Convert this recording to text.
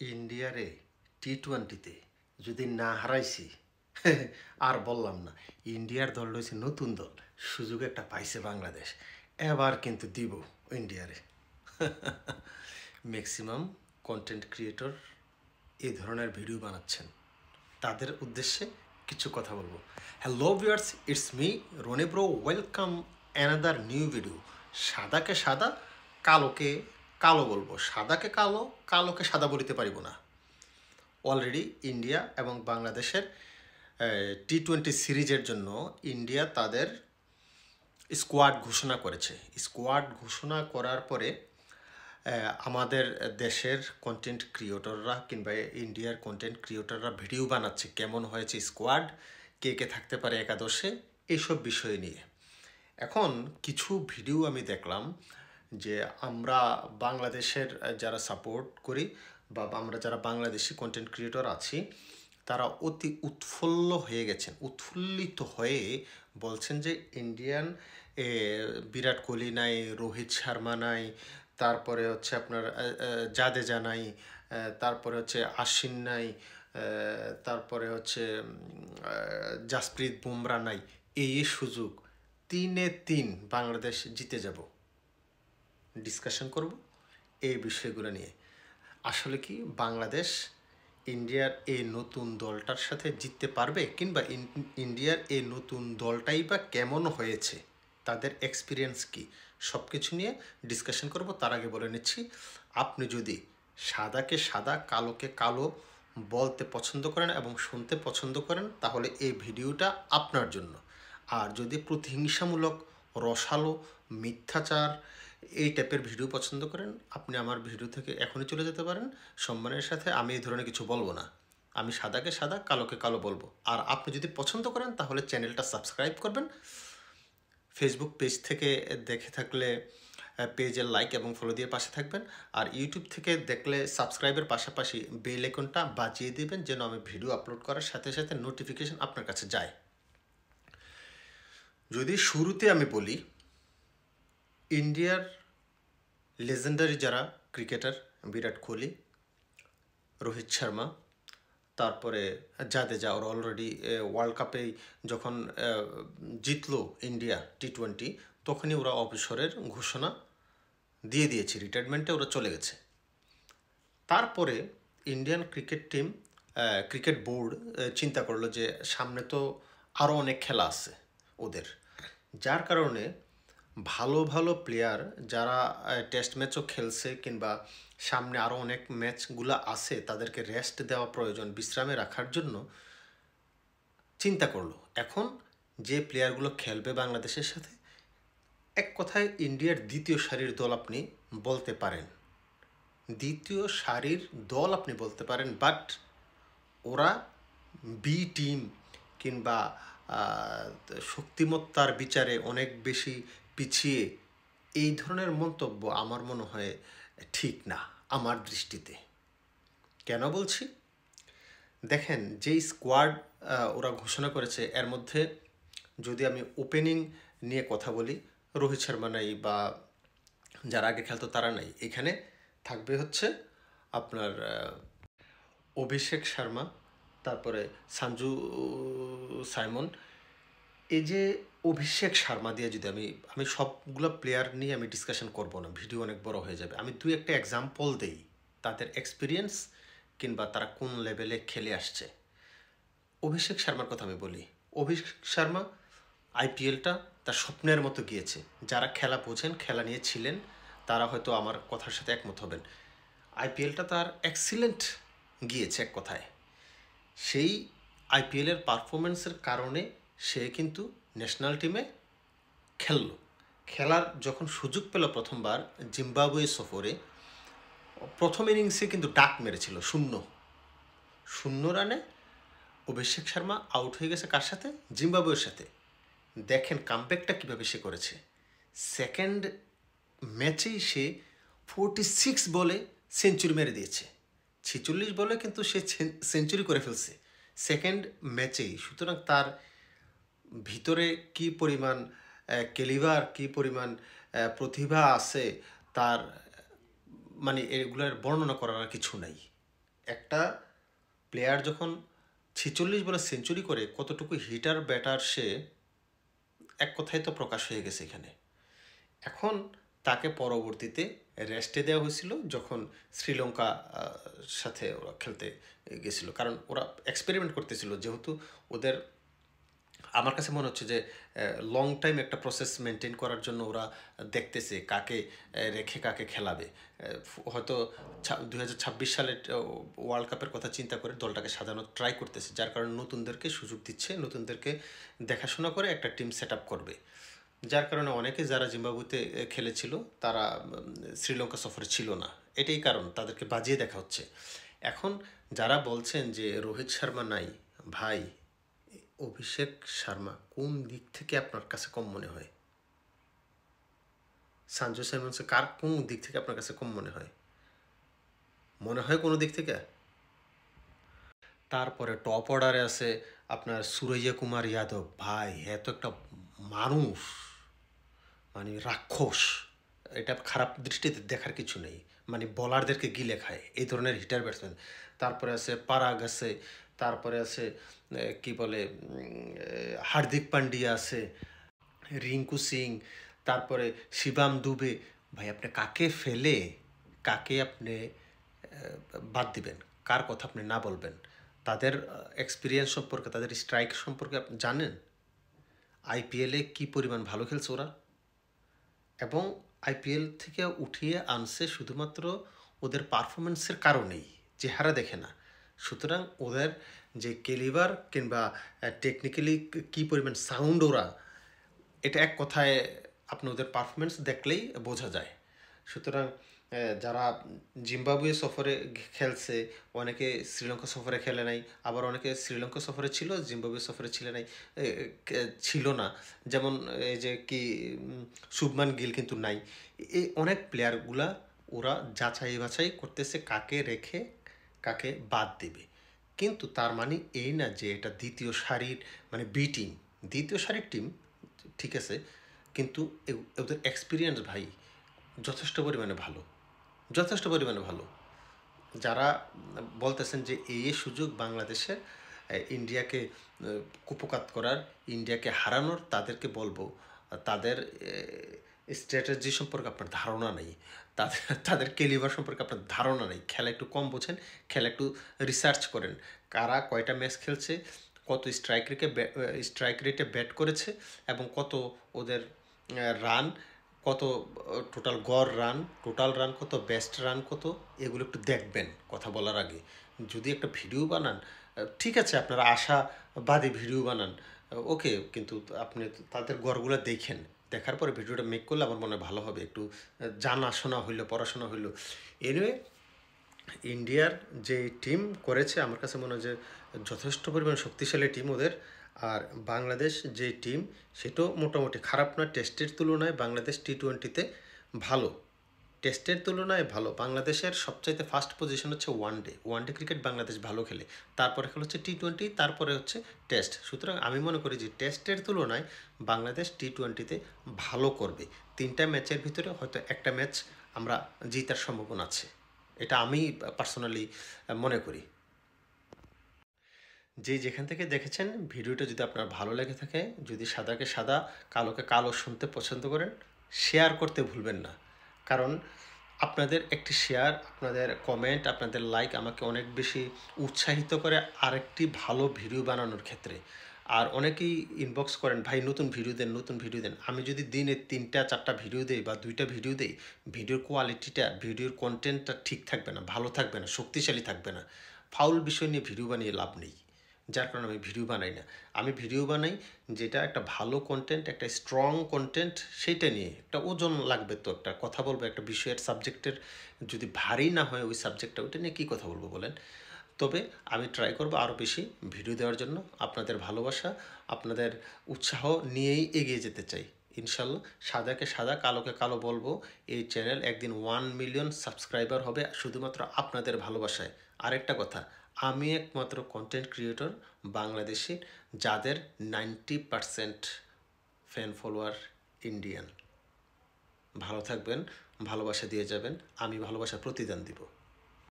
ইন্ডিয়ারে টি-20-তে যদি না হারাইছি আর বললাম না। ইন্ডিয়ার দল রয়েছে নতুন দল, সুযোগ একটা পাইছে বাংলাদেশ, এবার কিন্তু দিব ইন্ডিয়ারে। ম্যাক্সিমাম কন্টেন্ট ক্রিয়েটর এই ধরনের ভিডিও বানাচ্ছেন, তাদের উদ্দেশ্যে কিছু কথা বলবো। Hello viewers, it's me Roni bro, welcome another new video. সাদাকে সাদা, কালোকে কালো বলবো, সাদাকে কালো, কালোকে সাদা বলিতে পারিব না। অলরেডি ইন্ডিয়া এবং বাংলাদেশের টি-20 সিরিজের জন্য ইন্ডিয়া তাদের স্কোয়াড ঘোষণা করেছে। স্কোয়াড ঘোষণা করার পরে আমাদের দেশের কন্টেন্ট ক্রিয়েটররা কিংবা ইন্ডিয়ার কন্টেন্ট ক্রিয়েটররা ভিডিও বানাচ্ছে কেমন হয়েছে স্কোয়াড, কে কে থাকতে পারে একাদশে, এইসব বিষয় নিয়ে। এখন কিছু ভিডিও আমি দেখলাম যে আমরা বাংলাদেশের যারা সাপোর্ট করি বা আমরা যারা বাংলাদেশি কন্টেন্ট ক্রিয়েটর আছি, তারা অতি উৎফুল্লিত হয়ে বলছেন যে ইন্ডিয়ান বিরাট কোহলি নাই, রোহিত শর্মা নাই, তারপরে হচ্ছে আপনার জাদেজা নাই, তারপরে হচ্ছে আশ্বিন নাই, তারপরে হচ্ছে জাসপ্রীত বুমরা নাই। এই সুযোগ 3-3 বাংলাদেশ জিতে যাব। ডিসকাশন করব এই বিষয়গুলো নিয়ে। আসলে কি বাংলাদেশ ইন্ডিয়ার এই নতুন দলটার সাথে জিততে পারবে, কিংবা ইন্ডিয়ার এই নতুন দলটাই বা কেমন হয়েছে, তাদের এক্সপিরিয়েন্স কি, সব কিছু নিয়ে ডিসকাশন করব। তার আগে বলে নিচ্ছি, আপনি যদি সাদাকে সাদা, কালোকে কালো বলতে পছন্দ করেন এবং শুনতে পছন্দ করেন, তাহলে এই ভিডিওটা আপনার জন্য। আর যদি প্রতিহিংসামূলক, রসালো, মিথ্যাচার এই টাইপের ভিডিও পছন্দ করেন, আপনি আমার ভিডিও থেকে এখনই চলে যেতে পারেন। সম্মানের সাথে আমি এই ধরনের কিছু বলবো না, আমি সাদাকে সাদা, কালোকে কালো বলবো। আর আপনি যদি পছন্দ করেন তাহলে চ্যানেলটা সাবস্ক্রাইব করবেন। ফেসবুক পেজ থেকে দেখে থাকলে পেজের লাইক এবং ফলো দিয়ে পাশে থাকবেন। আর ইউটিউব থেকে দেখলে সাবস্ক্রাইবের পাশাপাশি বেল আইকনটা বাজিয়ে দেবেন, যেন আমি ভিডিও আপলোড করার সাথে সাথে নোটিফিকেশন আপনার কাছে যায়। যদি শুরুতে আমি বলি, ইন্ডিয়ার লেজেন্ডারি যারা ক্রিকেটার, বিরাট কোহলি, রোহিত শর্মা, তারপরে জাদেজা, ওরা অলরেডি ওয়ার্ল্ড কাপে যখন জিতলো ইন্ডিয়া টি-20, তখনই ওরা অবসরের ঘোষণা দিয়ে দিয়েছে, রিটায়ারমেন্টে ওরা চলে গেছে। তারপরে ইন্ডিয়ান ক্রিকেট বোর্ড চিন্তা করলো যে সামনে তো আরও অনেক খেলা আছে ওদের, যার কারণে ভালো ভালো প্লেয়ার যারা টেস্ট ম্যাচও খেলছে কিংবা সামনে আরও অনেক ম্যাচগুলো আছে, তাদেরকে রেস্ট দেওয়া প্রয়োজন, বিশ্রামে রাখার জন্য চিন্তা করলো। এখন যে প্লেয়ারগুলো খেলবে বাংলাদেশের সাথে, এক কথায় ইন্ডিয়ার দ্বিতীয় সারির দল আপনি বলতে পারেন, বাট ওরা বি টিম কিংবা শক্তিমত্তার বিচারে অনেক বেশি পিছিয়ে, এই ধরনের মন্তব্য আমার মনে হয় ঠিক না আমার দৃষ্টিতে। কেন বলছি, দেখেন যেই স্কোয়াড ওরা ঘোষণা করেছে, এর মধ্যে যদি আমি ওপেনিং নিয়ে কথা বলি, রোহিত শর্মা নাই বা যারা আগে খেলতো তারা নাই। এখানে থাকবে হচ্ছে আপনার অভিষেক শর্মা, তারপরে সঞ্জু সাইমন। এই যে অভিষেক শর্মা দিয়ে যদি আমি সবগুলো প্লেয়ার নিয়ে আমি ডিসকাশন করব না, ভিডিও অনেক বড় হয়ে যাবে। আমি দুই একটা এক্সাম্পল দেই, তাদের এক্সপিরিয়েন্স কিংবা তারা কোন লেভেলে খেলে আসছে। অভিষেক শর্মার কথা আমি বলি। অভিষেক শর্মা আইপিএলটা তার স্বপ্নের মতো গিয়েছে। যারা খেলা বোঝেন, খেলা নিয়ে ছিলেন, তারা হয়তো আমার কথার সাথে একমত হবেন। আইপিএলটা তার এক্সিলেন্ট গিয়েছে এক কথায়। সেই আইপিএলের পারফরমেন্সের কারণে সে কিন্তু ন্যাশনাল টিমে খেলার যখন সুযোগ পেল প্রথমবার জিম্বাবুয়ে সফরে, প্রথম ইনিংসে কিন্তু ডাক মেরেছিল 0 রানে। অভিষেক শর্মা আউট হয়ে গেছে কার সাথে? জিম্বাবুয়ের সাথে। দেখেন কামব্যাকটা কীভাবে সে করেছে। সেকেন্ড ম্যাচেই সে 46 বলে সেঞ্চুরি মেরে দিয়েছে। 46 বলে কিন্তু সে সেঞ্চুরি করে ফেলছে সেকেন্ড ম্যাচেই। সুতরাং তার ভিতরে কি পরিমাণ ক্যালিবার, কি পরিমাণ প্রতিভা আছে, তার মানে এগুলোর বর্ণনা করার কিছু নাই। একটা প্লেয়ার যখন 46 বলে সেঞ্চুরি করে কতটুকু হিটার ব্যাটার সে এক কথায় তো প্রকাশ হয়ে গেছে এখানে। এখন তাকে পরবর্তীতে রেস্টে দেওয়া হয়েছিল যখন শ্রীলঙ্কা সাথে ওরা খেলতে গেছিল, কারণ ওরা এক্সপেরিমেন্ট করতেছিল, যেহেতু ওদের আমার কাছে মনে হচ্ছে যে লং টাইম একটা প্রসেস মেনটেন করার জন্য ওরা দেখতেছে কাকে রেখে কাকে খেলাবে। হয়তো 2026 সালের ওয়ার্ল্ড কাপের কথা চিন্তা করে দলটাকে সাজানোর ট্রাই করতেছে, যার কারণে নতুনদেরকে সুযোগ দিচ্ছে, নতুনদেরকে দেখাশোনা করে একটা টিম সেট আপ করবে। যার কারণে অনেকে যারা জিম্বাবুতে খেলেছিল তারা শ্রীলঙ্কা সফরে ছিল না, এটাই কারণ, তাদেরকে বাজিয়ে দেখা হচ্ছে। এখন যারা বলছেন যে রোহিত শর্মা নাই, ভাই অভিষেক শর্মা কোন দিক থেকে আপনার কাছে কম মনে হয়? সঞ্জু স্যামসনকে কার কোন দিক থেকে আপনার কাছে কম মনে হয়? মনে হয় কোনো দিক থেকে? তারপরে টপ অর্ডারে আছে আপনার সুরৈয়া কুমার যাদব, ভাই এত একটা মানুষ, মানে রাক্ষস, এটা খারাপ দৃষ্টিতে দেখার কিছু নেই, মানে বলারদেরকে গিলে খায় এই ধরনের হিটার ব্যাটসম্যান। তারপরে আছে পারাগ আছে, তারপরে আছে কি বলে হার্দিক পান্ডিয়া আছে, রিঙ্কু সিং, তারপরে শিবাম দুবে। ভাই আপনি কাকে ফেলে কাকে আপনি বাদ দিবেন, কার কথা আপনি না বলবেন? তাদের এক্সপিরিয়েন্স সম্পর্কে, তাদের স্ট্রাইক সম্পর্কে আপনি জানেন? আইপিএলে কি পরিমাণ ভালো খেলছে ওরা, এবং আইপিএল থেকে উঠিয়ে আনছে শুধুমাত্র ওদের পারফরমেন্সের কারণেই, চেহারা দেখে না। সুতরাং ওদের যে ক্যালিবার কিংবা টেকনিক্যালি কী পরিমাণ সাউন্ড ওরা, এটা এক কথায় আপনি ওদের পারফরমেন্স দেখলেই বোঝা যায়। সুতরাং যারা জিম্বাবুয়ে সফরে খেলছে, অনেকে শ্রীলঙ্কা সফরে খেলে নাই, আবার অনেকে শ্রীলঙ্কা সফরে ছিল জিম্বাবুয়ে সফরে ছিল না, যেমন এই যে কি শুভমান গিল কিন্তু নাই। এই অনেক প্লেয়ারগুলা ওরা যাচাই বাছাই করতেছে কাকে রেখে কাকে বাদ দেবে। কিন্তু তার মানে এই না যে এটা দ্বিতীয় সারির মানে বি টিম, দ্বিতীয় সারির টিম ঠিক আছে, কিন্তু ওদের এক্সপিরিয়েন্স ভাই যথেষ্ট পরিমাণে ভালো, যথেষ্ট পরিমাণে ভালো। যারা বলতেছেন যে এই সুযোগ বাংলাদেশের ইন্ডিয়াকে কুপকাত করার, ইন্ডিয়াকে হারানোর, তাদেরকে বলবো তাদের স্ট্র্যাটেজি সম্পর্কে আপনার ধারণা নেই, তাদের ক্যালিবার সম্পর্কে আপনার ধারণা নেই। খেলা একটু কম বোঝেন, খেলা একটু রিসার্চ করেন, কারা কয়টা ম্যাচ খেলছে, কত স্ট্রাইক রেটে ব্যাট করেছে, এবং কত ওদের রান, কত টোটাল গড় রান, টোটাল রান কত, বেস্ট রান কত, এগুলো একটু দেখবেন কথা বলার আগে। যদি একটা ভিডিও বানান ঠিক আছে, আপনারা আশাবাদী ভিডিও বানান ওকে, কিন্তু আপনি তাদের গড়গুলো দেখেন, দেখার পরে ভিডিওটা মেক করলে আমার মনে ভালো হবে, একটু জানাশোনা হইলো, পড়াশোনা হইলো। এনিওয়ে ইন্ডিয়ার যে টিম করেছে আমার কাছে মনে হয় যে যথেষ্ট পরিমাণ শক্তিশালী টিম ওদের। আর বাংলাদেশ যে টিম সেটাও মোটামুটি খারাপ না, টেস্টের তুলনায় বাংলাদেশ টি-20তে ভালো, টেস্টের তুলনায় ভালো। বাংলাদেশের সবচাইতে ফার্স্ট পজিশন হচ্ছে ওয়ানডে ক্রিকেট বাংলাদেশ ভালো খেলে, তারপরে খেলা হচ্ছে টি-20, তারপরে হচ্ছে টেস্ট। সুতরাং আমি মনে করি যে টেস্টের তুলনায় বাংলাদেশ টি-20তে ভালো করবে। 3টা ম্যাচের ভিতরে হয়তো একটা ম্যাচ আমরা জিতার সম্ভাবনা আছে, এটা আমি পার্সোনালি মনে করি। যে যেখান থেকে দেখেছেন ভিডিওটা যদি আপনার ভালো লেগে থাকে, যদি সাদাকে সাদা কালোকে কালো শুনতে পছন্দ করেন, শেয়ার করতে ভুলবেন না, কারণ আপনাদের একটি শেয়ার, আপনাদের কমেন্ট, আপনাদের লাইক আমাকে অনেক বেশি উৎসাহিত করে আরেকটি ভালো ভিডিও বানানোর ক্ষেত্রে। আর অনেকেই ইনবক্স করেন ভাই নতুন ভিডিও দেন, নতুন ভিডিও দেন। আমি যদি দিনে 3টা 4টা ভিডিও দেই বা 2টা ভিডিও দেই, ভিডিওর কোয়ালিটিটা, ভিডিওর কন্টেন্টটা ঠিক থাকবে না, ভালো থাকবে না, শক্তিশালী থাকবে না। ফাউল বিষয় নিয়ে ভিডিও বানিয়ে লাভ নেই, যার কারণে আমি ভিডিও বানাই না। আমি ভিডিও বানাই যেটা একটা ভালো কন্টেন্ট, একটা স্ট্রং কন্টেন্ট, সেইটা নিয়ে একটা ওজন লাগবে, তো একটা কথা বলবো একটা বিষয়ের সাবজেক্টের যদি ভারী না হয় ওই সাবজেক্টটা, ওইটা নিয়ে কী কথা বলবো বলেন? তবে আমি ট্রাই করবো আরও বেশি ভিডিও দেওয়ার জন্য। আপনাদের ভালোবাসা, আপনাদের উৎসাহ নিয়েই এগিয়ে যেতে চাই ইনশাল্লাহ। সাদাকে সাদা কালোকে কালো বলবো, এই চ্যানেল একদিন 1 মিলিয়ন সাবস্ক্রাইবার হবে শুধুমাত্র আপনাদের ভালোবাসায়। আরেকটা কথা, আমি একমাত্র কন্টেন্ট ক্রিয়েটর বাংলাদেশি যাদের 90% ফ্যান ফলোয়ার ইন্ডিয়ান। ভালো থাকবেন, ভালোবাসা দিয়ে যাবেন, আমি ভালোবাসার প্রতিদান দিব।